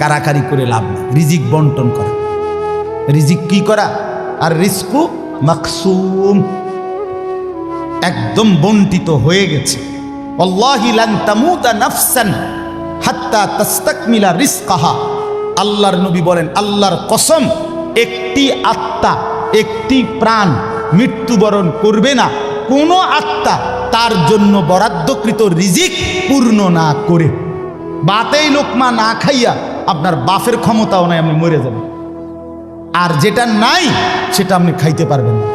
কারাকারি করে লাভ নেই, রিজিক বন্টন করা। রিজিক কি করা? আর রিজকু মাকসুম, একদম বন্টিত হয়ে গেছে। আল্লাহি লান তামুতা নাফসান হাত্তা তাস্তাকমিলা রিজকাহা। আল্লাহর নবী বলেন, আল্লাহর কসম, একটি আত্মা, একটি প্রাণ মৃত্যুবরণ করবে না কোন আত্মা তার জন্য বরাদ্দকৃত রিজিক পূর্ণ না করে। বাতেই লোকমা না খাইয়া আপনার বাফের ক্ষমতাও নাই, আপনি মরে যাবেন। আর যেটা নাই সেটা আপনি খাইতে পারবেন না।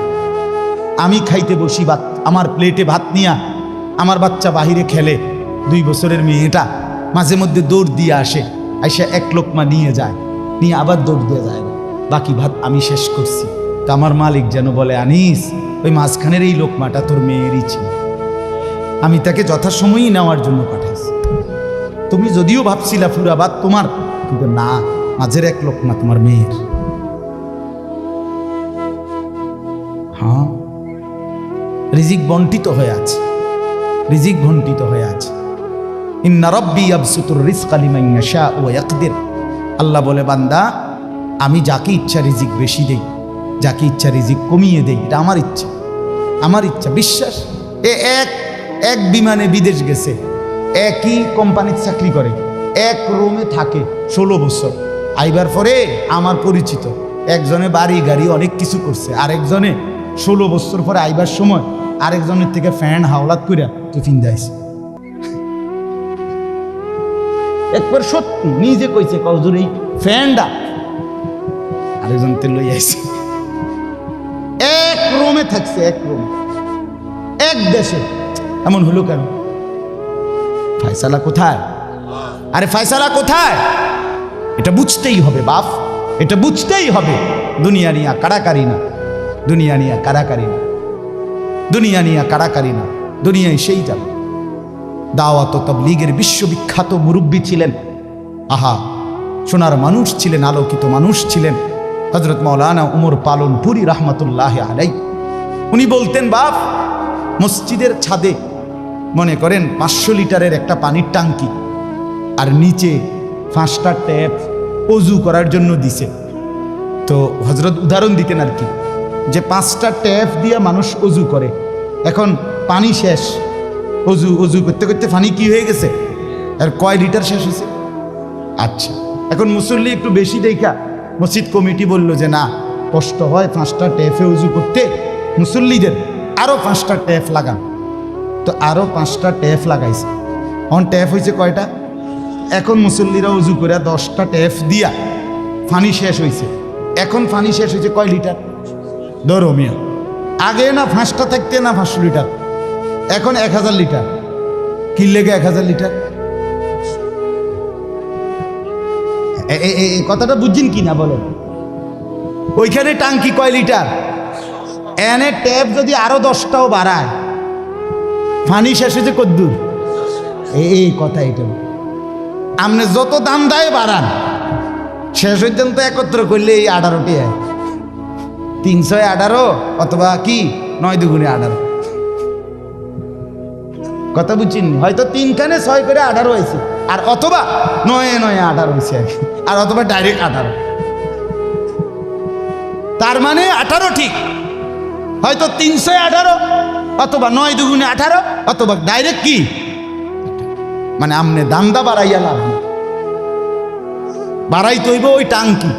আমি খাইতে বসি ভাত, আমার প্লেটে ভাত নিয়া আমার বাচ্চা বাহিরে খেলে, 2 বছরের মেয়েটা মাঝে মধ্যে দৌড় দিয়ে আসে, আইসা 1 লোকমা নিয়ে যায়, নিয়ে আবার দৌড় দিয়ে যায়, বাকি ভাত আমি শেষ করছি। তা আমার মালিক যেন বলে, আনিস, ওই মাঝখানের এই লোকমাটা তোর মেয়েরই ছিল, আমি তাকে যথাসময়ই নেওয়ার জন্য পাঠাইছি। তুমি যদিও ভাবছিলা পুরা ভাত তোমার, কিন্তু না, মাঝের 1 লোকমা তোমার মেয়ের। হ্যাঁ, রিজিক বন্টিত হয়ে আছে, রিজিক বন্টিত হয়ে আছে। ইন্না রাব্বি ইয়াবসুতুর রিজকা লিমান ইয়াশা ওয়া ইয়াকদির। আল্লাহ বলে, বান্দা, আমি যাকে ইচ্ছা রিজিক বেশি দেই, যাকে ইচ্ছা রিজিক কমিয়ে দেই, এটা আমার ইচ্ছা, আমার ইচ্ছা। বিশ্বাস? এক বিমানে বিদেশ গেছে, একই কোম্পানির চাকরি করে, 1 রুমে থাকে 16 বছর। আইবার পরে আমার পরিচিত একজনে বাড়ি গাড়ি অনেক কিছু করছে, আরেকজনে 16 বছর পরে আইবার সময় আরেকজনের থেকে ফ্যান হাওলাত করিয়া টিফিন দেয়ছে। একবার সত্যি নিজে কইছে, কজুর এই ফ্যানটা আরেকজন তে লই আইছে। 1 রুমে থাকছে, 1 রুমে, 1 দেশে। এমন হলো কেন? ফায়সালা কোথায়? আরে ফায়সালা কোথায়? এটা বুঝতেই হবে বাপ, এটা বুঝতেই হবে। দুনিয়া নিয়া কারাকারি না, দুনিয়া নিয়া কারাকারি না, দুনিয়া নিয়া কারাকারি না, দুনিয়ায় সেই যাবে। দাওয়াত ও তাবলীগের বিশ্ববিখ্যাত মুরব্বী ছিলেন, আহা, সোনার মানুষ ছিলেন, আলোকিত মানুষ ছিলেন হযরত মাওলানা উমর পালনপুরি রাহমাতুল্লাহি আলাইহি। উনি বলতেন, বাপ, মসজিদের ছাদে মনে করেন 500 লিটারের একটা পানির ট্যাঙ্কি, আর নিচে 5টা ট্যাপ অজু করার জন্য দিছে। তো হযরত উদাহরণ দিতেন আর কি, যে 5টা ট্যাপ দিয়ে মানুষ অজু করে, এখন পানি শেষ, অজু করতে করতে পানি কি হয়ে গেছে, আর কয় লিটার শেষ হয়েছে। আচ্ছা, এখন মুসল্লি একটু বেশি দেখা মসজিদ কমিটি বলল যে না, কষ্ট হয় 5টা ট্যাপে অজু করতে, মুসল্লিদের আরো 5টা ট্যাপ লাগান। তো আরো 5টা ট্যাপ লাগাইছে। এখন ট্যাপ হয়েছে কয়টা? এখন মুসল্লিরা উজু করে 10টা ট্যাপ দিয়া পানি শেষ হয়েছে। এখন পানি শেষ হয়েছে কয় লিটার? ধরো মিয়া, আগে না 5টা থাকতে না 500 লিটার, এখন 1000 লিটার। কি লেগে 1000 লিটার? এই কথাটা বুঝছেন কি না বলেন? ওইখানে টাঙ্কি কয় লিটার, এনে ট্যাপ যদি আরো 10টাও বাড়ায়, পানি শেষ হয়েছে কদ্দুর? এই কথা, এটা আপনি যত দাম দেয় বাড়ান, শেষ পর্যন্ত একত্র করলে এই 18টি হয়, 318 অথবা কি 9 দুগুণে 18। কথা বুঝছেন? হয়তো 3 খানে 6 করে 18 হয়েছে, আর অথবা 9 9 18 হয়েছে, আর অথবা ডাইরেক্ট 18। তার মানে 18 ঠিক, হয়তো 318 অথবা 9 দুগুণে 18 অথবা ডাইরেক্ট কি, মানে আমনে দান্দা বাড়াইয়া লাভ, বাড়াইতে হইব ওই টাঙ্কি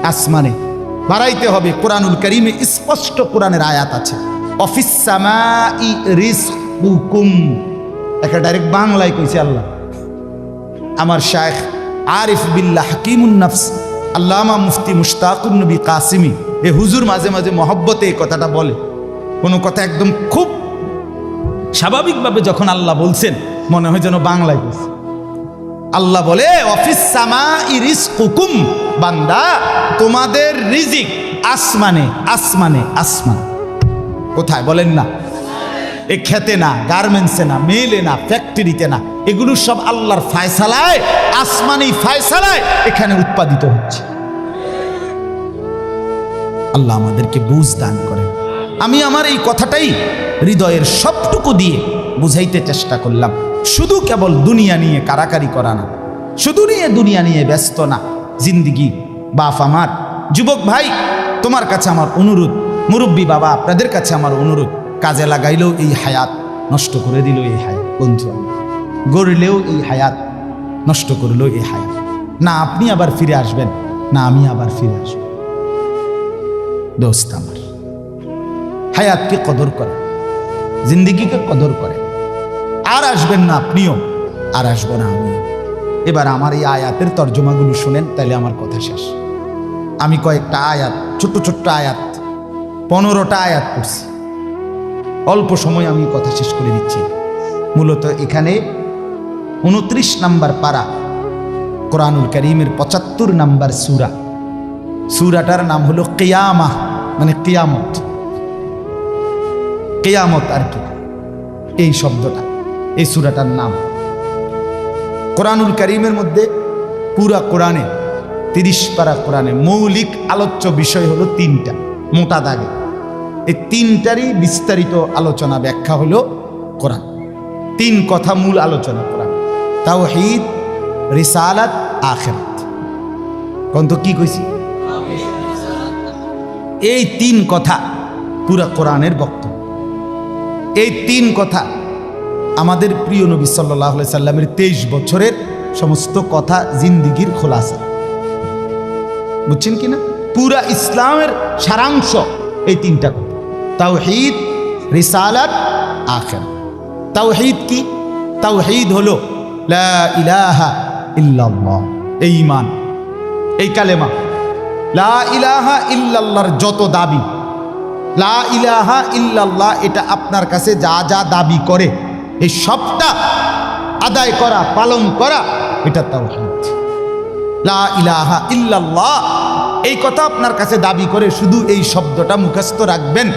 আসমানে, বাড়াইতে হবে। কোরআনুল কারীমে স্পষ্ট কোরআনের আয়াত আছে, অফিস সামাই রিজকুকুম, একটা ডাইরেক্ট বাংলায় কইছে আল্লাহ। আমার শায়েখ আরিফ বিল্লাহ হাকিমুন নফস আল্লামা মুফতি মুশতাকুন নবী কাসিমি, এ হুজুর মাঝে মাঝে মহব্বতে এই কথাটা বলে। কোনো কথা একদম খুব স্বাভাবিকভাবে যখন আল্লাহ বলছেন, মনে হয় যেন বাংলায় বলছে। আল্লাহ বলে, অফিস সামাই রিজকুকুম, বান্দা, তোমাদের রিজিক আসমানে, আসমানে, আসমান। কোথায় বলেন না? এ খেতে না, গার্মেন্টসে না, মেলে না, ফ্যাক্টরিতে না, এগুলো সব আল্লাহর ফায়সালায়, আসমানি ফায়সালায় এখানে উৎপাদিত হচ্ছে। আল্লাহ আমাদেরকে বুঝ দান করেন। আমি আমার এই কথাটাই হৃদয়ের সবটুকু দিয়ে বুঝাইতে চেষ্টা করলাম। শুধু কেবল দুনিয়া নিয়ে কারাকারি করা না, শুধু নিয়ে দুনিয়া নিয়ে ব্যস্ত না, জিন্দিগি বাপ আমার। যুবক ভাই, তোমার কাছে আমার অনুরোধ, মুরব্বী বাবা আপনাদের কাছে আমার অনুরোধ, কাজে লাগাইলেও এই হায়াত নষ্ট করে দিল এই হায়াত, বন্ধু গড়লেও এই হায়াত নষ্ট করলো এই হায়াত। না আপনি আবার ফিরে আসবেন, না আমি আবার ফিরে আসব। দোস্ত আমার, হায়াতকে কদর করে, জিন্দিগিকে কদর করে। আর আসবেন না আপনিও, আর আসবো না আমিও। এবার আমার এই আয়াতের তর্জমাগুলো শুনেন, তাইলে আমার কথা শেষ। আমি কয়েকটা আয়াত, ছোট্ট ছোট্ট আয়াত, 15টা আয়াত পড়ছি। অল্প সময় আমি কথা শেষ করে দিচ্ছি। মূলত এখানে 29 নম্বর পারা, কোরআনুল কারীমের 75 নম্বর সূরা। সূরাটার নাম হলো কিয়ামাহ, মানে কিয়ামত। কিয়ামত আর কি, এই শব্দটা, এই সূরাটার নাম। কোরআনুল কারীমের মধ্যে পুরা কোরআনে 30 পারা কোরআনে মৌলিক আলোচ্য বিষয় হলো 3টা, মোটা দাগে। এই 3টারই বিস্তারিত আলোচনা ব্যাখ্যা হলো কোরআন। 3 কথা মূল আলোচনা কোরআন: তাওহীদ, রিসালাত, আখিরাত। কোন তো কি কইছি? এই 3 কথা পুরা কোরআনের বক্তব্য। এই 3 কথা আমাদের প্রিয় নবী সাল্লাল্লাহু আলাইহি সাল্লামের 23 বছরের সমস্ত কথা, জিন্দিগির খোলাসা। বুঝছেন কিনা? পুরা ইসলামের সারাংশ এই 3টা কথা: তাওহীদ, রিসালাত, আখিরাত। তাওহীদ কি? তাওহীদ হলো লা ইলাহা ইল্লাল্লাহ, এই ঈমান, এই কালেমা। লা ইলাহা ইল্লাল্লাহর যত দাবি, লা ইলাহা ইল্লাল্লাহ এটা আপনার কাছে যা যা দাবি করে এই সবটা আদায় করা, পালন করা, এটা তাওহীদ। লা ইলাহা ইল্লাল্লাহ এই কথা আপনার কাছে দাবি করে শুধু এই শব্দটা মুখস্থ রাখবেন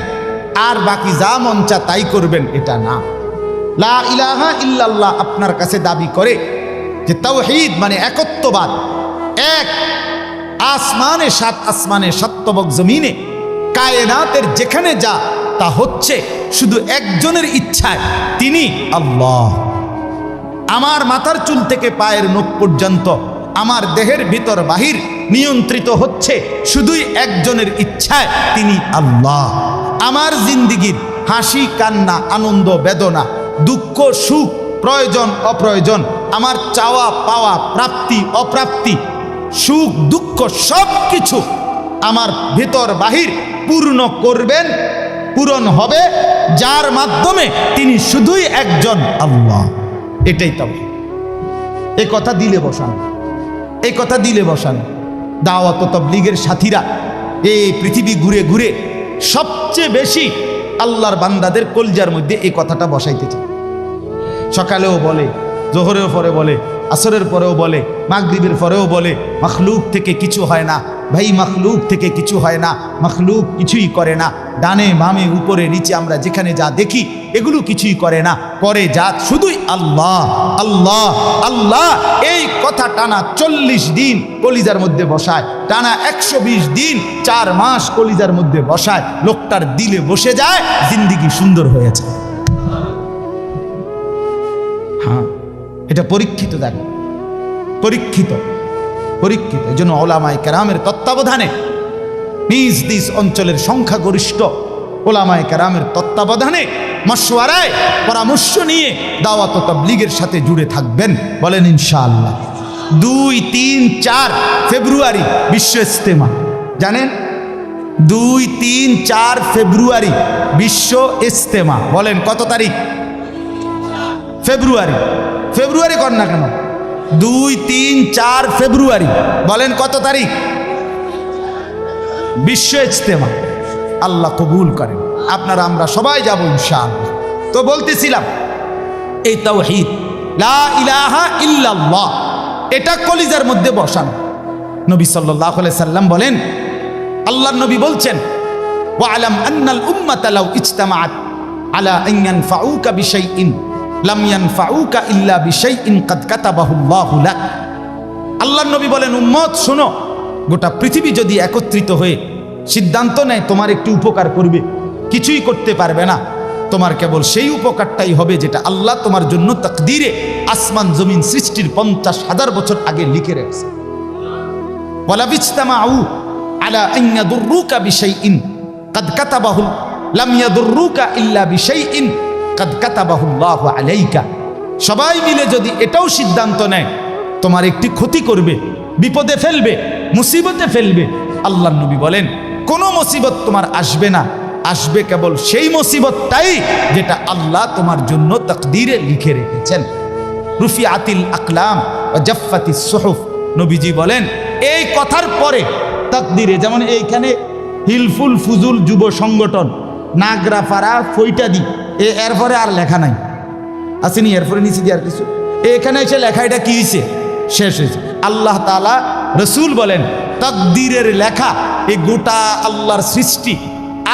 আর বাকি যা মন চা তাই করবেন, এটা না। লা ইলাহা ইল্লাল্লাহ আপনার কাছে দাবি করে যে তাওহীদ মানে একত্ববাদ। এক আসমানে, 7 আসমানে, 7 তবক জমিনে, কায়নাতের যেখানে যা তা হচ্ছে শুধু একজনের ইচ্ছায়, তিনি আল্লাহ। আমার মাথার চুল থেকে পায়ের নখ পর্যন্ত, আমার দেহের ভিতর বাহির নিয়ন্ত্রিত হচ্ছে শুধুই একজনের ইচ্ছায়, তিনি আল্লাহ। আমার জিন্দিগির হাসি কান্না, আনন্দ বেদনা, দুঃখ সুখ, প্রয়োজন অপ্রয়োজন, আমার চাওয়া পাওয়া, প্রাপ্তি অপ্রাপ্তি, সুখ দুঃখ সব কিছু আমার ভিতর বাহির পূর্ণ করবেন, পূরণ হবে যার মাধ্যমে, তিনি শুধুই একজন আল্লাহ। এটাই তাওহীদ। এই কথা দিলে বসান, এই কথা দিলে বসান। দাওয়াত ও তাবলীগের সাথীরা এই পৃথিবী ঘুরে ঘুরে সবচেয়ে বেশি আল্লাহর বান্দাদের কলজার মধ্যে এই কথাটা বসাইতে চায়। সকালেও বলে, জোহরের পরে বলে, আসরের পরেও বলে, মাগরিবের পরেও বলে, মাখলুক থেকে কিছু হয় না। ভাই, মাখলুক থেকে কিছু হয় না, মাখলুক কিছুই করে না। ডানে বামে উপরে নিচে আমরা যেখানে যা দেখি এগুলো কিছুই করে না, করে যা শুধুই আল্লাহ আল্লাহ আল্লাহ। এই কথা টানা 40 দিন কলিজার মধ্যে বসায়, টানা 120 দিন 4 মাস কলিজার মধ্যে বসায়, লোকটার দিলে বসে যায়, জিন্দিগি সুন্দর হয়েছে। হ্যাঁ, এটা পরীক্ষিত, দেখো পরীক্ষিত পরীক্ষিত। এই জন্য ওলামায়ে কেরামের তত্ত্বাবধানে, নিজ নিজ অঞ্চলের সংখ্যাগরিষ্ঠ ওলামায়ে কেরামের তত্ত্বাবধানে, মশওয়ারায়, পরামর্শ নিয়ে দাওয়াত ও তাবলীগের সাথে জুড়ে থাকবেন। বলেন ইনশাআল্লাহ। 2, 3, 4 ফেব্রুয়ারি বিশ্ব ইজতেমা। জানেন? 2, 3, 4 ফেব্রুয়ারি বিশ্ব ইজতেমা। বলেন কত তারিখ? ফেব্রুয়ারি। ফেব্রুয়ারি কর না কেন? 2, 3, 4 ফেব্রুয়ারি। বলেন কত তারিখ? বিশ্ব ইজতেমা। আল্লাহ কবুল করেন। আপনারা আমরা সবাই যাব ইনশাআল্লাহ। তো বলতেছিলাম, এই তাওহীদ লা ইলাহা ইল্লাল্লাহ এটা কলিজার মধ্যে বসানো। নবী সাল্লাল্লাহু আলাইহি সাল্লাম বলেন, আল্লাহর নবী বলছেন, ওয়ালাম আন্নাল উম্মাতা লাউ ইজতামাআত আলা আন ইয়ানফাউকা বিশাইইন লাম ইয়ানফাউকা ইল্লা বিশাইইন কাদ কাতাবাহুল্লাহু লাক। আল্লাহর নবী বলেন, উম্মত শোনো, গোটা পৃথিবী যদি একত্রিত হয়ে সিদ্ধান্ত নেয় তোমার একটু উপকার করবে, কিছুই করতে পারবে না, তোমার কেবল সেই উপকারটাই হবে যেটা আল্লাহ তোমার জন্য তাকদীরে আসমান জমিন সৃষ্টির 50,000 বছর আগে লিখে রেখেছে। ওয়ালা বিজতামাউ আলা আন ইয়াদুররুকা বিশাইইন কাদ কাতাবাহু লাম ইয়াদুররুকা ইল্লা বিশাইইন কাদ কাতাবাহু আল্লাহু আলাইকা। সবাই মিলে যদি এটাও সিদ্ধান্ত নেয় তোমার একটি ক্ষতি করবে, বিপদে ফেলবে, মুসিবতে ফেলবে, আল্লাহর নবী বলেন কোনো মুসিবত তোমার আসবে না, আসবে কেবল সেই মুসিবতটাই যেটা আল্লাহ তোমার জন্য তাকদীরে লিখে রেখেছেন। রুফিআতিল আকলাম ওয়া জাফফাতিস সুহুফ। নবীজি বলেন এই কথার পরে তাকদীরে, যেমন এইখানে হিলফুল ফুজুল যুব সংগঠন নাগরাপাড়া ফৈটাদি, এরপরে আর লেখা নাই, আসেনি এরপরে নিচে দিয়ে আর কিছু, এখানে এসে লেখা এটা কি হয়েছে, শেষ হয়েছে। আল্লাহ তাআলা রসুল বলেন তাকদীরের লেখা এই গোটা আল্লাহর সৃষ্টি,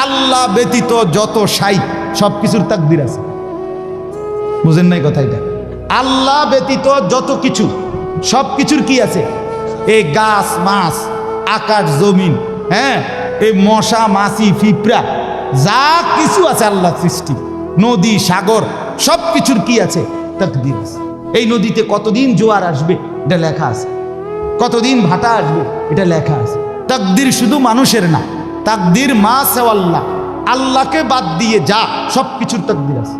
আল্লাহ ব্যতীত যত সাই সব কিছুর তাকদীর আছে। বুঝেন নাই কথা? এটা আল্লাহ ব্যতীত যত কিছু সব কিছুর কি আছে? এই গাছ মাছ, আকাশ জমিন, হ্যাঁ, এই মশা মাছি পিঁপড়া যা কিছু আছে আল্লাহ সৃষ্টি, নদী সাগর সব কিছুর কি আছে? তাকদীর আছে। এই নদীতে কতদিন জোয়ার আসবে এটা লেখা আছে, কতদিন ভাটা আসবে এটা লেখা আছে। তাকদীর শুধু মানুষের না, তাকদীর মা সেওয়াল্লাহ, আল্লাহকে বাদ দিয়ে যা সব কিছুর তাকদীর আছে।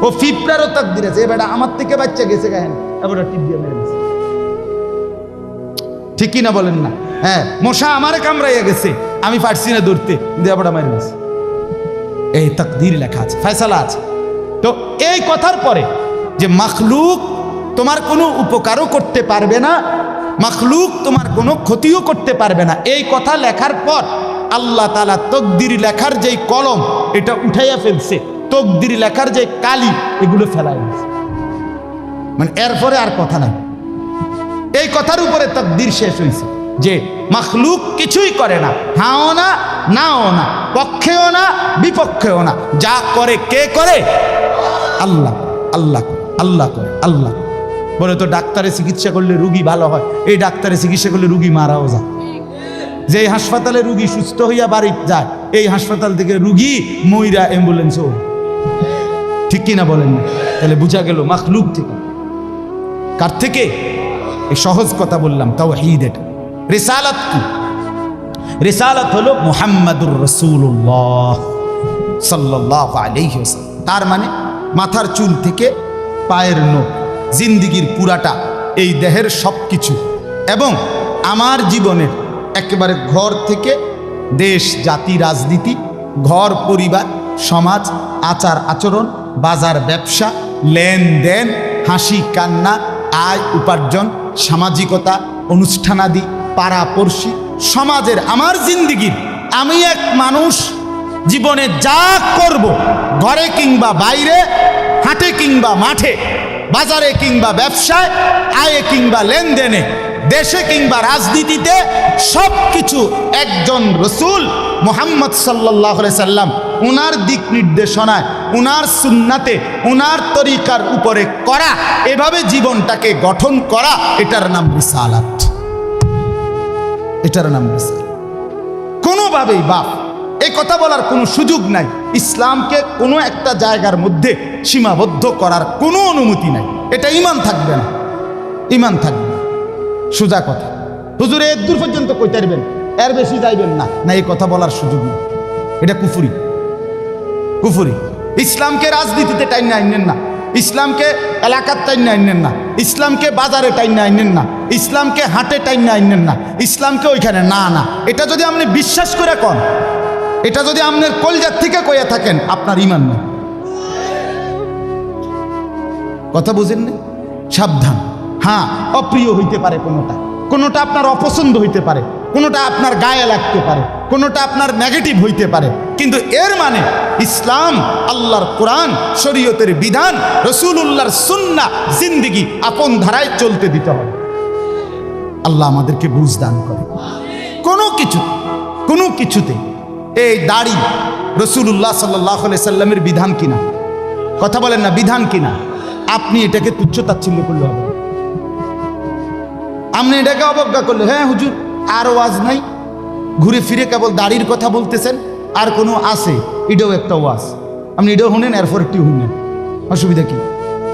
ও পিঁপড়ারও তাকদীর আছে। এবার আমার থেকে বাচ্চা গেছে গায়েন, এবার টিপ দিয়ে মেরে গেছে, ঠিক কিনা বলেন না? হ্যাঁ, মশা আমারে কামড়াইয়া গেছে, আমি পারছি না ধরতে, এবার মেরে গেছে। এই তাকদীর লেখা আছে, ফয়সালা আছে। তো এই কথার পরে যে মাখলুক তোমার কোনো উপকারও করতে পারবে না, মাখলুক তোমার কোনো ক্ষতিও করতে পারবে না, এই কথা লেখার পর আল্লাহ তাআলা তকদির লেখার যেই কলম এটা উঠাইয়া ফেলছে, তকদির লেখার যে কালি এগুলো ফেলাই গেছে, মানে এরপরে আর কথা নাই। এই কথার উপরে তকদির শেষ হয়েছে যে মাখলুক কিছুই করে না, হাও না নাও না, পক্ষেও না বিপক্ষেও না, যা করে কে করে? আল্লাহ। আল্লাহ আল্লাহ করে, আল্লাহ। বলে তো ডাক্তারে চিকিৎসা করলে রুগী ভালো হয়, এই ডাক্তারে চিকিৎসা করলে রুগী মারাও যায়। যে হাসপাতালে রুগী সুস্থ হইয়া বাড়ি যায়, এই হাসপাতাল থেকে রুগী মইরা অ্যাম্বুলেন্সও, ঠিক কিনা বলেন না? তাহলে বুঝা গেল মাখলুক থেকে। কার থেকে? এই সহজ কথা বললাম, তাওহীদ। এটা রিসালাত কি? রিসালাত হলো মুহাম্মাদুর রাসূলুল্লাহ সাল্লাল্লাহু আলাইহি ওয়াসাল্লাম। তার মানে মাথার চুল থেকে পায়ের নখ, জিন্দিগির পুরাটা, এই দেহের সব কিছু, এবং আমার জীবনের একেবারে ঘর থেকে দেশ জাতি রাজনীতি, ঘর পরিবার সমাজ, আচার আচরণ, বাজার ব্যবসা, লেনদেন, হাসি কান্না, আয় উপার্জন, সামাজিকতা, অনুষ্ঠানাদি, পাড়াপড়শি, সমাজের আমার জিন্দিগির, আমি এক মানুষ জীবনে যা করব, ঘরে কিংবা বাইরে, হাটে কিংবা মাঠে, বাজারে কিংবা ব্যবসায়, আয়ে কিংবা লেনদেনে, দেশে কিংবা রাজনীতিতে, সব কিছু একজন রসূল মুহাম্মদ সাল্লাল্লাহু আলাইহি সাল্লাম উনার দিক নির্দেশনায়, উনার সুন্নাতে, উনার তরিকার উপরে করা, এভাবে জীবনটাকে গঠন করা, এটার নাম রিসালাত। এটার নাম রিসালাত। কোনোভাবেই বাপ এই কথা বলার কোনো সুযোগ নাই, ইসলামকে কোনো একটা জায়গার মধ্যে সীমাবদ্ধ করার কোনো অনুমতি নাই। এটা ঈমান থাকবে না, ঈমান থাকবে না। সোজা কথা, হুজুর এর দূর পর্যন্ত কইতে পারবেন, এর বেশি যাইবেন না, না, এই কথা বলার সুযোগ নেই। এটা কুফরি, কুফরি। ইসলামকে রাজনীতিতে টাইনে আইনেন না, ইসলামকে এলাকার টাইনে আইনেন না, ইসলামকে বাজারে টাইনে আইনেন না, ইসলামকে হাটে টাইনে আইনেন না, ইসলামকে ওইখানে না না। এটা যদি আপনি বিশ্বাস করে কন, এটা যদি আপনার কলজার থেকে কইয়া থাকেন, আপনার ঈমান নেই। কথা বুঝেন না? সাবধান। হ্যাঁ, অপ্রিয় হইতে পারে কোনোটা, কোনোটা আপনার অপছন্দ হইতে পারে, কোনোটা আপনার গায়ে লাগতে পারে, কোনোটা আপনার নেগেটিভ হইতে পারে, কিন্তু এর মানে ইসলাম, আল্লাহর কোরআন, শরীয়তের বিধান, রাসূলুল্লাহর সুন্নাহ, জিন্দেগি আপন ধারায় চলতে দিতে হবে। আল্লাহ আমাদেরকে বুঝ দান করে। কোনো কিছুতে এই দাড়ি রাসূলুল্লাহ সাল্লাল্লাহু আলাইহি সাল্লামের বিধান কিনা? কথা বলেন না, বিধান কিনা? আপনি এটাকে তুচ্ছ তাচ্ছিল্য করলে হবে, আপনি এটাকে অবজ্ঞা করলে, হ্যাঁ হুজুর আর ওয়াজ নাই, ঘুরে ফিরে কেবল দাড়ির কথা বলতেছেন, আর কোনো আছে, এটাও একটা ওয়াজ। আপনি এটাও শুনেন, এরপর একটু শুনেন, অসুবিধা কি?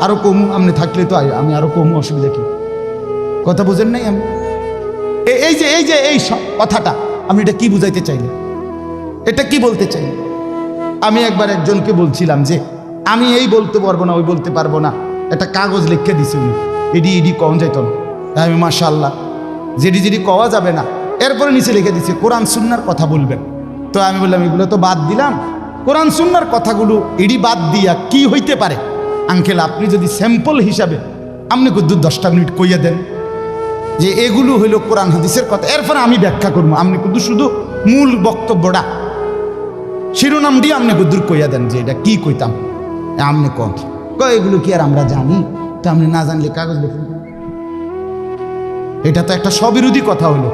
আরো কম আপনি থাকলে তো আমি আরো কম, অসুবিধা কি? কথা বুঝেন নাই? আমি এই কথাটা আমি এটা কি বুঝাইতে চাইলে, এটা কি বলতে চাই? আমি একবার একজনকে বলছিলাম যে আমি এই বলতে পারবো না, ওই বলতে পারবো না, একটা কাগজ লিখে দিছে উনি, এডি কম যাইত না। আমি মাশাআল্লাহ, যেডি কওয়া যাবে না, এরপরে নিচে লিখে দিছে কোরআন সুন্নাহর কথা বলবেন। তো আমি বললাম এগুলো তো বাদ দিলাম, কোরআন সুন্নাহর কথাগুলো এডি বাদ দিয়া কি হইতে পারে? আঙ্কেল আপনি যদি স্যাম্পল হিসাবে আপনি কিন্তু 10টা মিনিট কইয়া দেন যে এগুলো হইল কোরআন হাদিসের কথা, এরপরে আমি ব্যাখ্যা করবো। আপনি কিন্তু শুধু মূল বক্তব্যটা শিরোনাম দিয়ে আপনি গুদ্দুর কইয়া দেন যে এটা কি কইতাম, আপনি কন এগুলো কি আর আমরা জানি? তো আপনি না জানলে কাগজ লিখুন। এটা তো একটা স্ববিরোধী কথা হলো,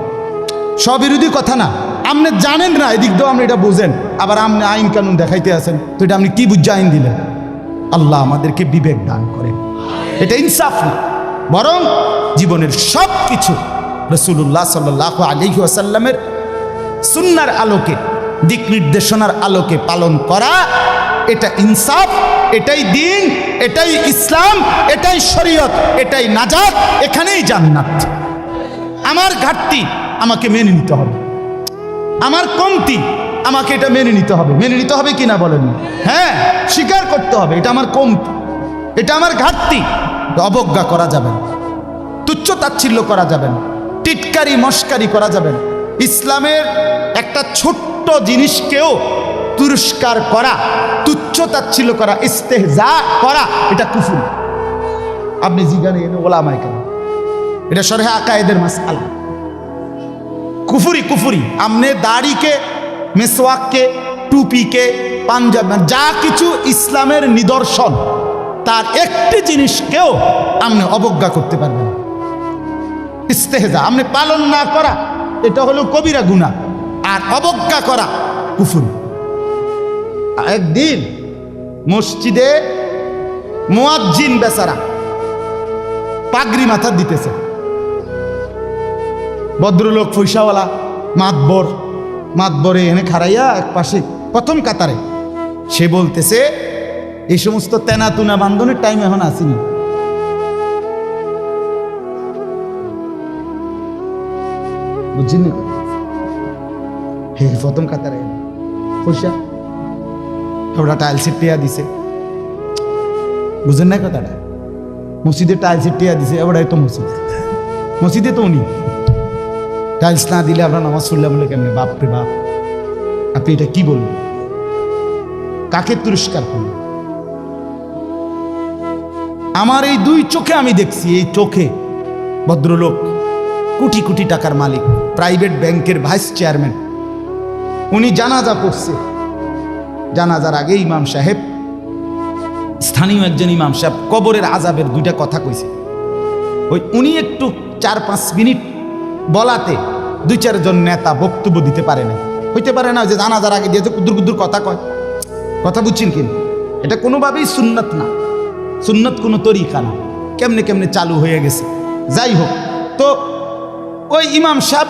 স্ববিরোধী কথা না। আপনি জানেন না, এদিক দিয়েও আপনি এটা বুঝেন, আবার আপনি আইন কানুন দেখাইতে আছেন, তো এটা আপনি কি বুঝে আইন দিলেন? আল্লাহ আমাদেরকে বিবেক দান করেন। এটা ইনসাফ না, বরং জীবনের সব কিছু রাসূলুল্লাহ সাল্লাল্লাহু আলাইহি ওয়াসাল্লামের সুন্নাহর আলোকে, দিক নির্দেশনার আলোকে পালন করা, এটা ইনসাফ, এটাই দ্বীন, এটাই ইসলাম, এটাই শরীয়ত, এটাই নাজাত, এখানেই জান্নাত। আমার ঘাটতি আমাকে মেনে নিতে হবে, আমার কমতি আমাকে এটা মেনে নিতে হবে। মেনে নিতে হবে কিনা বলেন? হ্যাঁ, স্বীকার করতে হবে এটা আমার কমতি, এটা আমার ঘাটতি। অবজ্ঞা করা যাবে না, তুচ্ছ তাচ্ছিল্য করা যাবে না, টিটকারি মস্কারি করা যাবে না। ইসলামের একটা ছোট্ট জিনিসকেও তুরস্কার করা, তুচ্ছ তাচ্ছিল্য করা, ইস্তেহজা করা, এটা কুফর। আপনি জিজ্ঞাসা করেন ওলামায়ে কেরাম, এটা শরহে আকায়েদের মাসআলা, কুফরি। আমনে দাড়িকে, মেসওয়াককে, টুপিকে, পাঞ্জাব, যা কিছু ইসলামের নিদর্শন, তার একটি জিনিসকেও আপনি অবজ্ঞা করতে পারবেন না। ইস্তেহজা আপনি পালন না করা, এটা হলো কবিরা গুনাহ, আর অবজ্ঞা করা কুফর। একদিন মসজিদে মুয়াজ্জিন বেচারা পাগড়ি মাথা দিতেছে, ভদ্রলোক পয়সাওয়ালা মাতবরে এনে খাড়াইয়া এক পাশে প্রথম কাতারে, সে বলতেছে এই সমস্ত তেনাতুনা বান্ধনের টাইম এখন আসেনি। বুঝছেন? হে প্রথম কাতারে পয়সা ওরা টাইলসের টিয়া দিছে, বুঝেন না কথাটা? মসজিদে টাইলসের টিয়া দিছে, ওরাই তো মসজিদে তো উনি টাইলস না দিলে আমরা নামাজ পড়লাম বলে কেমনি? বাপরে বাপ, আপনি এটা কি বলবেন? কাকে তিরস্কার করলেন? আমার এই দুই চোখে আমি দেখছি, এই চোখে ভদ্রলোক কোটি কোটি টাকার মালিক, প্রাইভেট ব্যাংকের ভাইস চেয়ারম্যান, উনি জানাজা পড়ছে। জানাজার আগে ইমাম সাহেব, স্থানীয় একজন ইমাম সাহেব কবরের আযাবের দুইটা কথা কইছে। ওই উনি একটু 4-5 মিনিট বলাতে 2-4 জন নেতা বক্তব্য দিতে পারে না। হইতে পারে না যে জানাজার আগে দিয়ে কুদুর কথা কয়, কথা বুঝছেন কি? এটা কোনোভাবেই সুন্নত না, সুন্নত কোনো তরিকা না, কেমনে চালু হয়ে গেছে। যাই হোক, তো ওই ইমাম সাহেব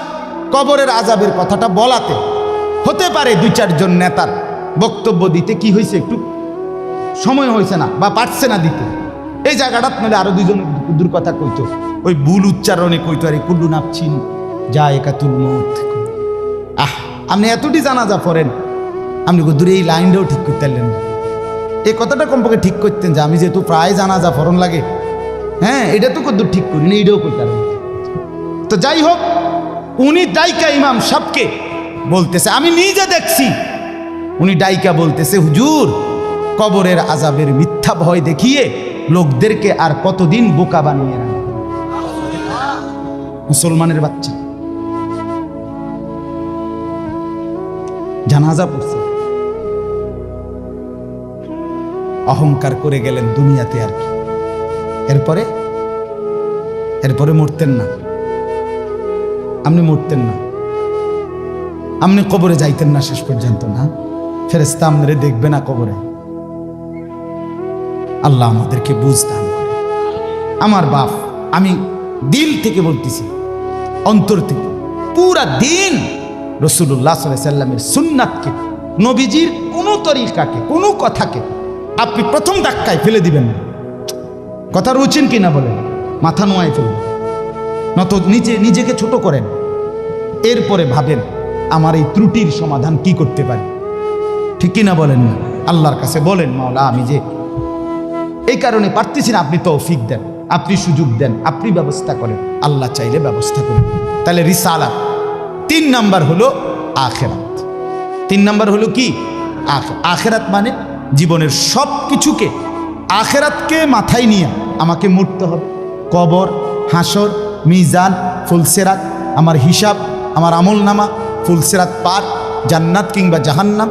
কবরের আযাবের কথাটা বলাতে হতে পারে 2-4 জন নেতার বক্তব্য দিতে কি হয়েছে, একটু সময় হয়েছে না বা পারছে না দিতে। এই জায়গাটা নইলে আরো 2 জন দূর কথা কইতো, ওই ভুল উচ্চারণে কইতো, আরে কুল্লু নাফসিন যায়কাতুল মউত। আপনি এতটি জানাজা পড়েন, আপনি দূরে এই লাইনটাও ঠিক করতে পারলেন না। এই কথাটা কমপক্ষে ঠিক করতেন যে আমি যেহেতু প্রায় জানাজা ফরন লাগে, হ্যাঁ এটা তো কদ্দূর ঠিক করি না, এইটাও করতে পারেন। তো যাই হোক, উনি ডাইকা ইমাম সাহেবকে বলতেছে, আমি নিজে দেখছি, উনি ডাইকা বলতেছে, হুজুর কবরের আযাবের মিথ্যা ভয় দেখিয়ে লোকদেরকে আর কতদিন বোকা বানিয়ে রাখবে? মুসলমানের বাচ্চা জানাজা পড়ছে, অহংকার করে গেলেন দুনিয়াতে, আর কি এরপরে মরতেন না, আপনি মরতেন না, আপনি কবরে যাইতেন না শেষ পর্যন্ত, না ফেরেশতা আপনারে দেখবে না কবরে। আল্লাহ আমাদেরকে বুঝ দান করে। আমার বাপ, আমি দিল থেকে বলতেছি, অন্তর থেকে, পুরা দিন রাসূলুল্লাহ সাল্লাল্লাহু আলাইহি ওয়াসাল্লামের সুন্নাতকে নবীজির কোনো তরিকাকে, কোনো কথাকে আপনি প্রথম ধাক্কায় ফেলে দিবেন না। কথা রুচেন কিনা বলেন, মাথা নোয়ায় ফেলবেন, নত নিজেকে ছোট করেন, এরপরে ভাবেন আমার এই ত্রুটির সমাধান কি করতে পারি। ঠিক কিনা বলেন না? আল্লাহর কাছে বলেন, মাওলা আমি যে এই কারণে পারতেছি না, আপনি তৌফিক দেন, আপনি সুযোগ দেন, আপনি ব্যবস্থা করেন। আল্লাহ চাইলে ব্যবস্থা করেন। তাহলে রিসালাত। 3 নাম্বার হলো আখিরাত। 3 নাম্বার হলো কি? আখিরাত মানে জীবনের সব কিছুকে, আখিরাতকে মাথায় নিয়ে আমাকে মরতে হবে। কবর, হাসর, মিজান, ফুলসেরাত, আমার হিসাব, আমার আমল নামা, ফুলসেরাত পার, জান্নাত কিংবা জাহান্নাম,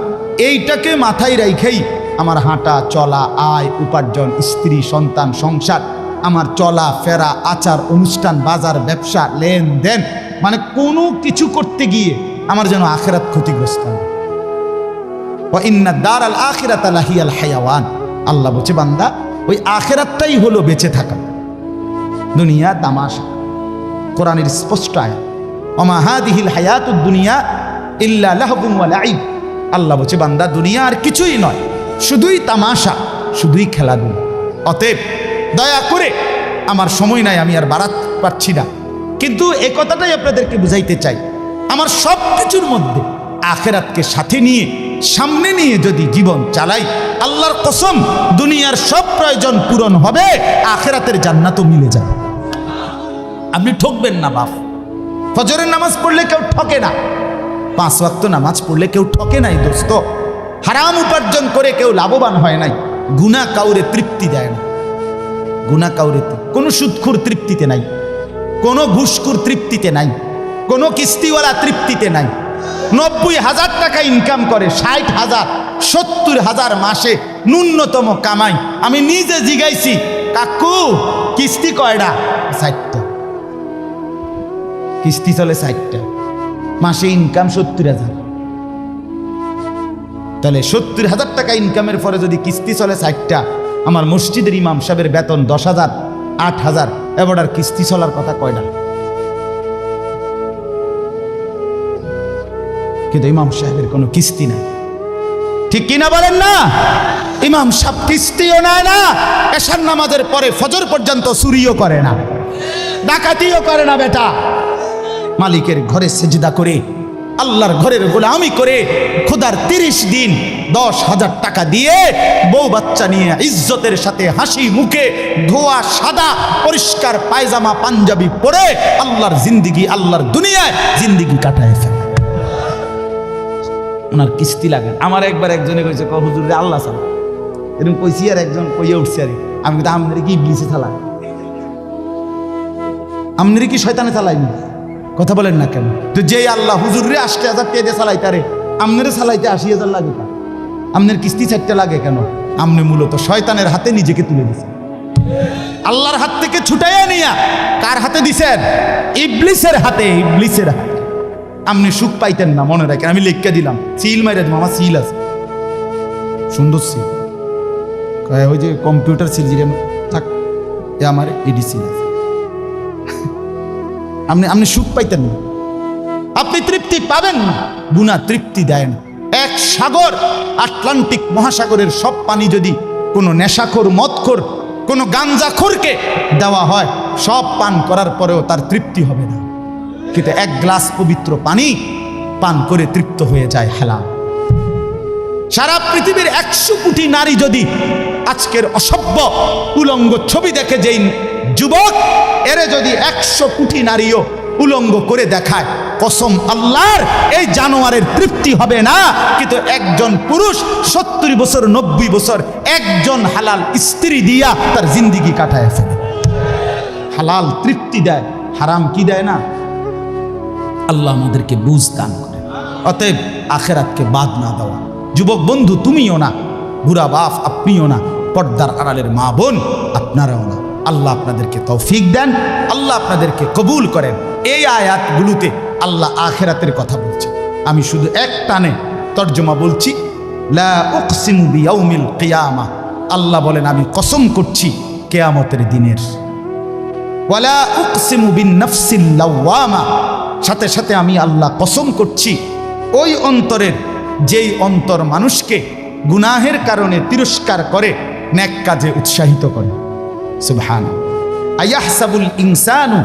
এইটাকে মাথায় রেখেই আমার হাঁটা চলা, আয় উপার্জন, স্ত্রী সন্তান, সংসার, আমার চলা ফেরা, আচার অনুষ্ঠান, বাজার ব্যবসা, লেনদেন, মানে কোনো কিছু করতে গিয়ে আমার যেন আখিরাত ক্ষতিগ্রস্ত হয়। ওয়া ইন্না দারাল আখিরাতা লাহিয়াল হায়াওয়ান। আল্লাহ বলছে বান্দা ওই আখিরাতটাই হলো বেঁচে থাকা। দুনিয়া তামাশা। কোরআনের স্পষ্ট আয়াত, ওমা হাদিহিল হায়াতুদ দুনিয়া ইল্লা লাহবুন ওয়া লাইব। আল্লাহ বলছে বান্দা দুনিয়া আর কিছুই নয়, শুধুই তামাশা, শুধুই খেলাধুলা। অতএব দয়া করে, আমার সময় নাই, আমি আর বাড়াতে পারছি না, কিন্তু এই কথাটাই আপনাদেরকে বুঝাইতে চাই, আমার সব কিছুর মধ্যে আখিরাতকে সাথে নিয়ে, সামনে নিয়ে যদি জীবন চালাই, আল্লাহর কসম দুনিয়ার সব প্রয়োজন পূরণ হবে, আখিরাতের জান্নাতও মিলে যাবে। আপনি ঠকবেন না বাপ। ফজরের নামাজ পড়লে কেউ ঠকে না, 5 ওয়াক্ত নামাজ পড়লে কেউ ঠকে নাই দোস্ত। হারাম উপার্জন করে কেউ লাভবান হয় নাই। গুনাহ কাউরে তৃপ্তি দেয় না, গুনাহ কাউরে, কোনো সুদখোর তৃপ্তিতে নাই, কোনো ঘুষখোর তৃপ্তিতে নাই, কোনো কিস্তিওয়ালা তৃপ্তিতে নাই। 90,000 টাকা ইনকাম করে, 60,000 70,000 মাসে ন্যূনতম কামাই। আমি নিজে জিগাইছি, কাকু কিস্তি কয়টা? 60টা। কিস্তি চলে 60টা, মাসে ইনকাম 70,000। তাহলে 70,000 টাকা ইনকামের পরে যদি কিস্তি চলে 60টা, আমার মসজিদের ইমাম সাহেবের বেতন 10,000 8,000, এবার আর কিস্তি চলার কথা কয়টা? কিন্তু ইমাম সাহেবের কোনো কিস্তি নাই। ঠিক কিনা বলেন না? ইমাম সাহেব কিস্তিও নেয় না, এশার নামাজের পরে ফজর পর্যন্ত চুরিও করে না, ডাকাতিও করে না। বেটা মালিকের ঘরে সেজদা করে, আল্লাহর ঘরের গোলামি করে, খোদার 30 দিন 10,000 টাকা দিয়ে বউ বাচ্চা নিয়ে ইজ্জতের সাথে হাসি মুখে, ধোয়া সাদা পরিষ্কার পায়জামা পাঞ্জাবি পরে আল্লাহর জিন্দিগি, আল্লাহর দুনিয়ায় জিন্দিগি কাটায় ফেলে। ওনার কিস্তি লাগে। আমার একবার একজনে কইছে, হুজুর রে আল্লাহ চালা, এরকম কইছি, আর একজন কইয়ে উঠছে, আর আমি কিন্তু আমনেরে কি ইবলিসে চালায়, আমনেরে কি শয়তানে চালাইনি? কথা বলেন না কেন? তো যে আল্লাহ হুজুর রে 80,000 টাকা দিয়ে চালাইতে, আরে আমনেরে চালাইতে 80,000 লাগে কেন? আমনের কিস্তি 4টা লাগে কেন? আমনে মূলত শয়তানের হাতে নিজেকে তুলে দিছেন। আল্লাহর হাত থেকে ছুটাইয়া নিয়া কার হাতে দিছেন? ইবলিসের হাতে, ইবলিসের হাতে। আপনি সুখ পাইতেন না, মনে রাখেন। আমি লিখকে দিলাম, সিল মাইরে দেবো, আমার সিল আছে, সুন্দর সিল, ওই যে কম্পিউটার সিল যেটা থাক, আমার এডি সিল আছে। আপনি সুখ পাইতেন না, আপনি তৃপ্তি পাবেন না। গুনাহ তৃপ্তি দেয় না। এক সাগর, আটলান্টিক মহাসাগরের সব পানি যদি কোনো নেশাখোর, মদখোর, কোনো গাঞ্জাখোরকে দেওয়া হয়, সব পান করার পরেও তার তৃপ্তি হবে না। কিন্তু 1 গ্লাস পবিত্র পানি পান করে তৃপ্ত হয়ে যায় হালাল। সারা পৃথিবীর 100 কোটি নারী যদি আজকের অসভ্য উলঙ্গ ছবি দেখে, যেই যুবক এরে যদি 100 কোটি নারীও উলঙ্গ করে দেখায়, কসম আল্লাহর, এই জানোয়ারের তৃপ্তি হবে না। কিন্তু একজন পুরুষ 70 বছর 90 বছর একজন হালাল স্ত্রী দিয়া তার জিন্দিগি কাটায় ফেলে। হালাল তৃপ্তি দেয়, হারাম কি দেয় না? আল্লাহ আমাদেরকে বুঝ দান করে। অতএব আখিরাতকে বাদ না দেওয়া। যুবক বন্ধু তুমিও না, বুড়া বাপ আপনিও না, পর্দার আড়ালের মা বোন আপনারাও না। আল্লাহ আপনাদেরকে তৌফিক দেন, আল্লাহ আপনাদেরকে কবুল করেন। এই আয়াতগুলোতে আল্লাহ আখিরাতের কথা বলছে। আমি শুধু এক টানে তর্জমা বলছি, লা উকসিমু বিয়াউমিল কিয়ামা। আল্লাহ বলেন আমি কসম করছি কিয়ামতের দিনের। ওয়ালা উকসিমু বিন-নাফসিল লাওয়ামা। সাথে সাথে আমি আল্লাহ কসম করছি ওই অন্তরের যেই অন্তর মানুষকে গুনাহের কারণে তিরস্কার করে নেক কাজে উৎসাহিত করে। সুবহান। আয়াহসাবুল ইনসানু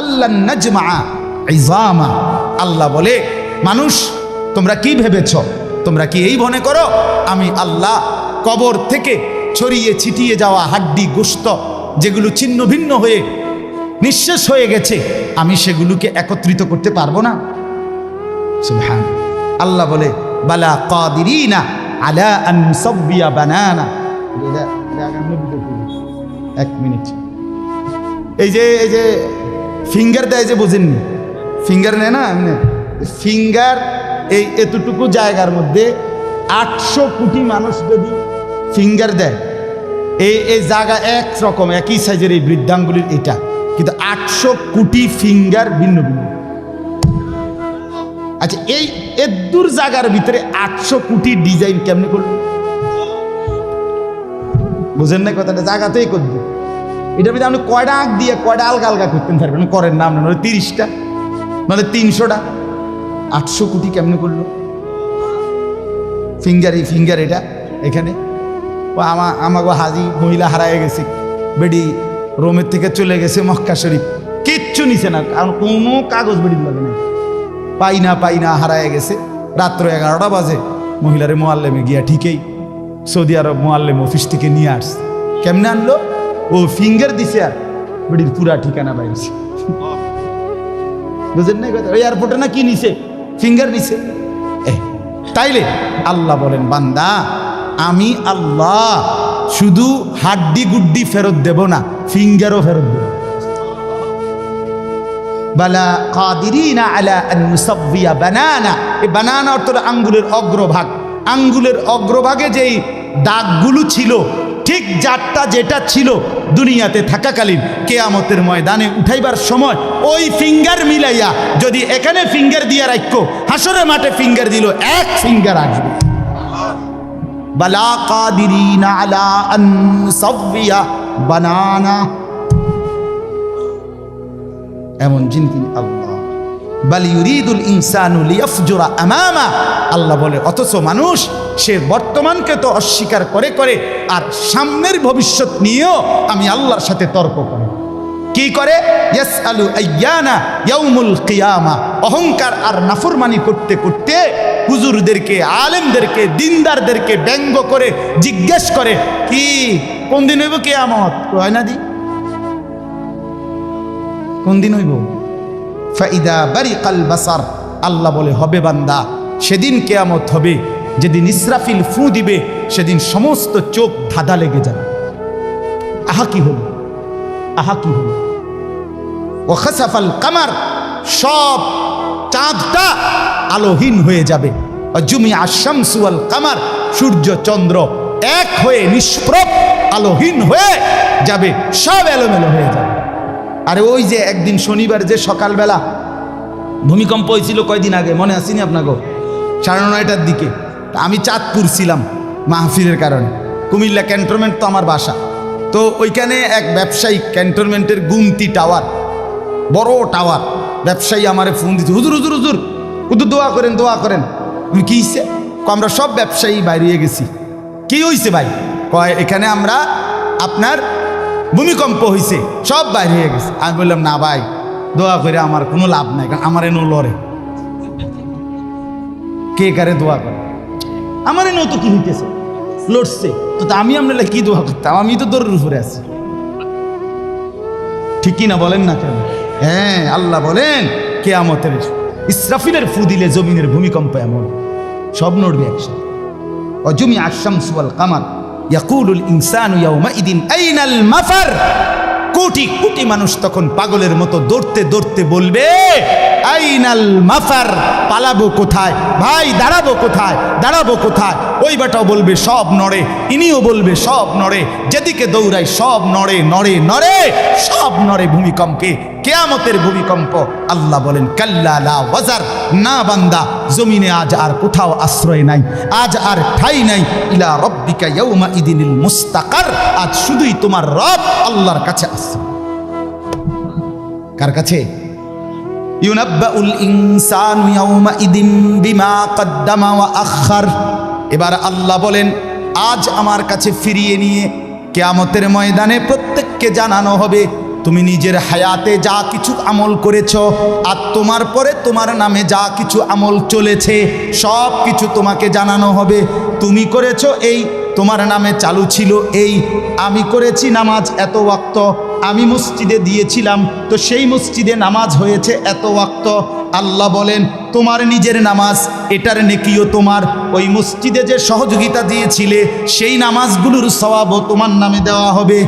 আল্লান নাজমা ইজামা, আল্লাহ বলে মানুষ তোমরা কি ভেবেছ, তোমরা কি এই মনে করো আমি আল্লাহ কবর থেকে ছড়িয়ে ছিটিয়ে যাওয়া হাড্ডি গোশত যেগুলো ছিন্ন ভিন্ন হয়ে নিঃশেষ হয়ে গেছে আমি সেগুলোকে একত্রিত করতে পারবো না? সুবহান। আল্লাহ বলে বালা কাদিরিনা আলা আন নুসাব্বিয়া বানানা। এক মিনিট, এই যে ফিঙ্গার দেয় যে বোঝেননি, ফিঙ্গার নেয় না এমনি ফিঙ্গার, এই এতটুকু জায়গার মধ্যে 800 কোটি মানুষ যদি ফিঙ্গার দেয়, এই জায়গা একরকম একই সাইজের এই বৃদ্ধাঙ্গুলির এটা, কিন্তু 800 কোটি ফিঙ্গার ভিন্ন ভিন্ন। আচ্ছা এই এদুর জায়গার ভিতরে 800 কোটি ডিজাইন কেমনি করল? বুঝেন না কথাটা? জায়গাতেই করবে এটার ভিতরে আপনি কয়টা আঁক দিয়ে কয়টা আলগা আলগা করতেন পারবেন, করেন না আপনার 30টা নাহলে 300টা। 800 কোটি কেমনি করলো ফিঙ্গার? এই ফিঙ্গার এটা এখানে আমাকে হাজি মহিলা হারায় গেছে, বেডি রোমের থেকে চলে গেছে মক্কা শরীফ, কিচ্ছু নিছে না, কারণ কোনো কাগজ বেডি লাগে না, পাই না হারায় গেছে। রাত্র 11টা বাজে মহিলারে মোয়াল্লেমে গিয়া ঠিকই সৌদি আরব মোয়াল্লেম অফিস থেকে নিয়ে আসছে। কেমনে আনলো? ও ফিঙ্গার দিছে আর বেডির পুরা ঠিকানা বাইরেছে। বুঝেন না কথা? ওই এয়ারপোর্টে না কি নিছে, ফিঙ্গার নিছে। তাইলে আল্লাহ বলেন বান্দা আমি আল্লাহ শুধু হাড্ডি গুড্ডি ফেরত দেব না, ফিঙ্গারও ফেরত দেব। বালা কাদিরিনা আলা আন নুসাব্বিয়া বানানা। এই বানানা অর্থ আঙ্গুলের অগ্রভাগ, আঙ্গুলের অগ্রভাগে যেই দাগগুলো ছিল ঠিক যারটা যেটা ছিল দুনিয়াতে থাকাকালীন কেয়ামতের ময়দানে উঠাইবার সময় ওই ফিঙ্গার মিলাইয়া যদি এখানে ফিঙ্গার দিয়া রাখো, হাসরের মাঠে ফিঙ্গার দিল, এক ফিঙ্গার আসবে। বালা কাদিরিনা আলা আন নুসাব্বিয়া বানানা, এমন যিনি তিনি আল্লাহ। বাল ইউরিদুল ইনসানু লিয়াফজুরা আমামা, আল্লাহ বলে অথচ মানুষ সে বর্তমানকে তো অস্বীকার করে করে আর সামনের ভবিষ্যৎ নিয়েও আমি আল্লাহর সাথে তর্ক করে। কি করে? ইয়াসআলু আইয়ানা ইয়াউমুল কিয়ামা, অহংকার আর নাফরমানি করতে করতে হুজুরদেরকে, আলেমদেরকে, দিনদারদেরকে ব্যঙ্গ করে জিজ্ঞেস করে কি কোন দিন হইব কিয়ামত? হয় না দি কোন দিন হইব? ফাইদা বারিকাল বাসার, আল্লাহ বলে হবে বান্দা সেদিন কিয়ামত হবে যেদিন ইসরাফিল ফু দিবে, সেদিন সমস্ত চোখ ধাঁধা লেগে যাবে। আহা কি হলো, আহা কি হলো। ওয়া খাসাফাল কামার, সব চাঁদটা আলোহীন হয়ে যাবে। ওয়া জুমিআ আশ-শামসু ওয়াল কামার, সূর্য চন্দ্র এক হয়ে নিষ্প্রভ আলোহীন হয়ে যাবে, সব এলোমেলো হয়ে যাবে। আরে ওই যে একদিন শনিবার যে সকালবেলা ভূমিকম্প হয়েছিল কয়দিন আগে, মনে আসেনি আপনাকে? 9:30টার দিকে আমি চাঁদপুর ছিলাম মাহফিলের কারণে, কুমিল্লা ক্যান্টনমেন্ট তো আমার বাসা, তো ওইখানে এক ব্যবসায়ী ক্যান্টনমেন্টের গুমতি টাওয়ার, বড় টাওয়ার, ব্যবসায়ী আমারে ফোন দিচ্ছে, হুজুর হুজুর হুজুর হুজুর দোয়া করেন দোয়া করেন। কি হয়েছে? আমরা সব ব্যবসায়ী বাইরে গেছি। কি হয়েছে ভাই? কয় এখানে আমরা আপনার ভূমিকম্প হয়েছে, সব বাইরে হয়ে গেছে। আমি বললাম না ভাই দোয়া করে আমার কোনো লাভ নাই, কারণ আমার এনো লড়ে, কে কারে দোয়া করে, আমার এনো তো কি হইতেছে, লড়ছে তো আমি আপনার কি দোয়া করতাম, আমি তো দৌড়ের উপরে আছি। ঠিক কি না বলেন না কেন? হ্যাঁ, আল্লাহ বলেন কিয়ামতের ইসরাফিলের ফু দিলে জমিনের ভূমিকম্প এমন সব নড়বে একসাথে। অজুমি আশ-শামসু ওয়াল কামার ইয়াকুলুল ইনসানু ইয়াউমাইদিন আইনাল মাফার, কোটি কোটি মানুষ তখন পাগলের মতো দৌড়তে দৌড়তে বলবে আইনাল মাফার, পালাবো কোথায় ভাই, দাঁড়াবো কোথায়, দাঁড়াবো কোথায়। ওই বেটাও বলবে সব নড়ে, ইনিও বলবে সব নড়ে, যেদিকে দৌড়াই সব নড়ে নড়ে নড়ে, সব নড়ে ভূমিকম্পে, কিয়ামতের ভূমিকম্প। আল্লাহ বলেন কাল্লা লা ওয়াজার, না বান্দা জমিনে আজ আর কোথাও আশ্রয় নাই, আজ আর ঠাই নাই। ইলা রব্বিকা ইয়াউমা ইদিনিল মুস্তাকার, আজ শুধুই তোমার রব আল্লাহর কাছে আছে। কার কাছে? ইউনাব্বাউল ইনসানু ইয়াওমাইদিন বিমা কদ্দামা ওয়া আখার। এবার আল্লাহ বলেন, আজ আমার কাছে ফিরিয়ে নিয়ে কিয়ামতের ময়দানে প্রত্যেককে জানানো হবে তুমি নিজের হায়াতে যা কিছু আমল করেছো আর তোমার পরে তোমার নামে যা কিছু আমল চলেছে সব কিছু তোমাকে জানানো হবে। তুমি করেছো এই, তোমার নামে চালু ছিল এই, আমি করেছি নামাজ এত ওয়াক্ত, আমি মসজিদে দিয়েছিলাম তো সেই মসজিদে নামাজ হয়েছে এত ওয়াক্ত। আল্লাহ বলেন তোমার নিজের নামাজ এটার নেকিও তোমার, ওই মসজিদে যে সহযোগিতা দিয়েছিলে সেই নামাজগুলোর সওয়াবও তোমার নামে দেওয়া হবে।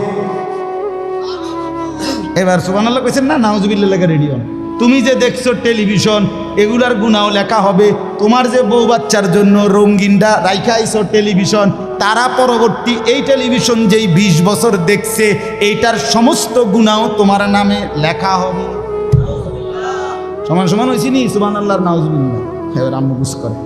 এবার সুবহানাল্লাহ কইছেন না, নাউজুবিল্লাহ লেখা রেডি হন। তুমি যে দেখছো টেলিভিশন এগুলার গুনাও লেখা হবে। তোমার যে বউ বাচ্চার জন্য রঙিনটা রাইখা আইছো টেলিভিশন, তারা পরবর্তী এই টেলিভিশন যেই 20 বছর দেখছে এইটার সমস্ত গুনাও তোমার নামে লেখা হবে। সমান সমান হয়েছি নি? সুবহানাল্লাহ নাউজুবিল্লাহ। এবার আম্মু বুঝ করে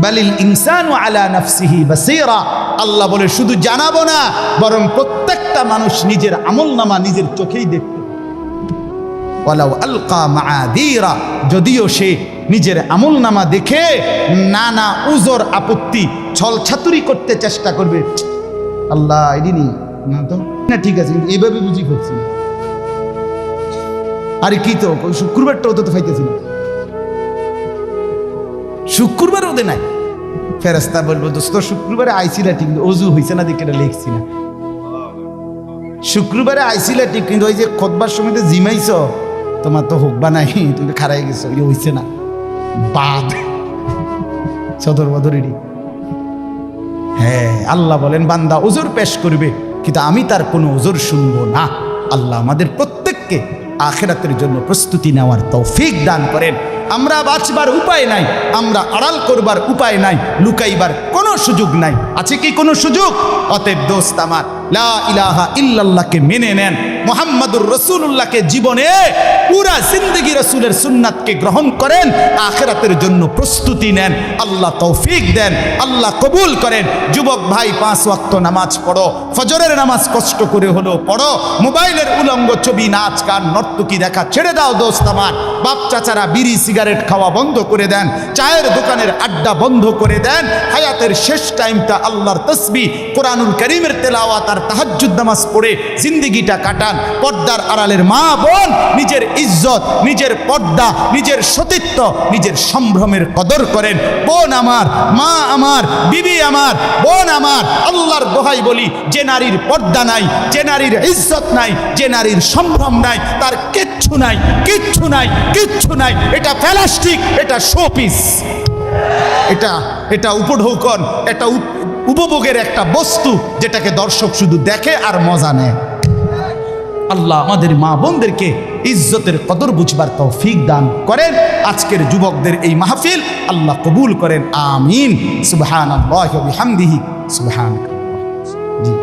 বালিল ইনসানু আলা নাফসিহি বাসীরা। আল্লাহ বলে শুধু জানাবো না, বরং প্রত্যেকটা মানুষ নিজের আমলনামা নিজের চোখেই দেখতে। ওয়ালাউ আলকা মাআযীরা, যদিও সে নিজের আমলনামা দেখে নানা উজর আপত্তি ছলছাতুরি করতে চেষ্টা করবে, আল্লাহ এদিনই না তো না, ঠিক আছে কিন্তু এইভাবে বুঝি ফেলছি, আরে কি তো শুক্রবারটাও তো পাইতেছি না, শুক্রবার ওদের নাই। ফেরেশতা বলবো দোস্ত শুক্রবারে আইছিলা ঠিক, অজু হয়েছে না দেখে লিখছি না। শুক্রবারে আইছিলা ঠিক, কিন্তু ওই যে খুতবার সময় জিমাইছ, তোমার তো হোক বা নাই, তুমি তো খারাই গেছো, এটা হয়েছে না। বাদ সদর বদরেরই। হ্যাঁ, আল্লাহ বলেন বান্দা ওজোর পেশ করবে, কিন্তু আমি তার কোনো ওজোর শুনবো না। আল্লাহ আমাদের প্রত্যেককে আখিরাতের জন্য প্রস্তুতি নেওয়ার তৌফিক দান করেন। আমরা বাঁচবার উপায় নাই, আমরা আড়াল করবার উপায় নাই, লুকাইবার কোনো সুযোগ নাই। আছে কি কোনো সুযোগ? অতএব দোস্ত আমার, লা ইলাহা ইল্লাল্লাহকে মেনে নেন, মুহাম্মাদুর রাসূলুল্লাহকে জীবনে পুরা জিন্দেগি রাসূলের সুন্নাতকে গ্রহণ করেন, আখিরাতের জন্য প্রস্তুতি নেন। আল্লাহ তৌফিক দেন, আল্লাহ কবুল করেন। যুবক ভাই 5 ওয়াক্ত নামাজ পড়ো, ফজরের নামাজ কষ্ট করে হলেও পড়ো। মোবাইলের উলঙ্গ ছবি, নাচ গান, নর্তকী দেখা ছেড়ে দাও দোস্ত আমার। বাপ চাচারা বিড়ি সিগারেট খাওয়া বন্ধ করে দেন, চায়ের দোকানের আড্ডা বন্ধ করে দেন। হায়াতের শেষ টাইমটা আল্লাহর তাসবিহ, কোরআনুল কারীমের তেলাওয়াত আর তাহাজ্জুদ নামাজ পড়ে জিন্দেগিটা কাটান। পর্দার আড়ালের মা বোন নিজের ইজ্জত, নিজের পর্দা, নিজের সতীত্ব, নিজের সম্ভ্রমের কদর করেন। বোন আমার, মা আমার, বিবি আমার, বোন আমার, আল্লাহর দোহাই বলি, যে নারীর পর্দা নাই, যে নারীর ইজ্জত নাই, যে নারীর সম্ভ্রম নাই, তার কিচ্ছু নাই, কিচ্ছু নাই, কিচ্ছু নাই। এটা প্লাস্টিক, এটা শোপিস, এটা উপঢৌকন, এটা উপভোগের একটা বস্তু, যেটাকে দর্শক শুধু দেখে আর মজা নেয়। আল্লাহ আমাদের মা বোনদেরকে ইজ্জতের কদর বুঝবার তৌফিক দান করেন। আজকের যুবকদের এই মাহফিল আল্লাহ কবুল করেন, আমিন। সুবহানাল্লাহি ওয়া বিহামদিহি, সুবহানাল্লাহ। জি।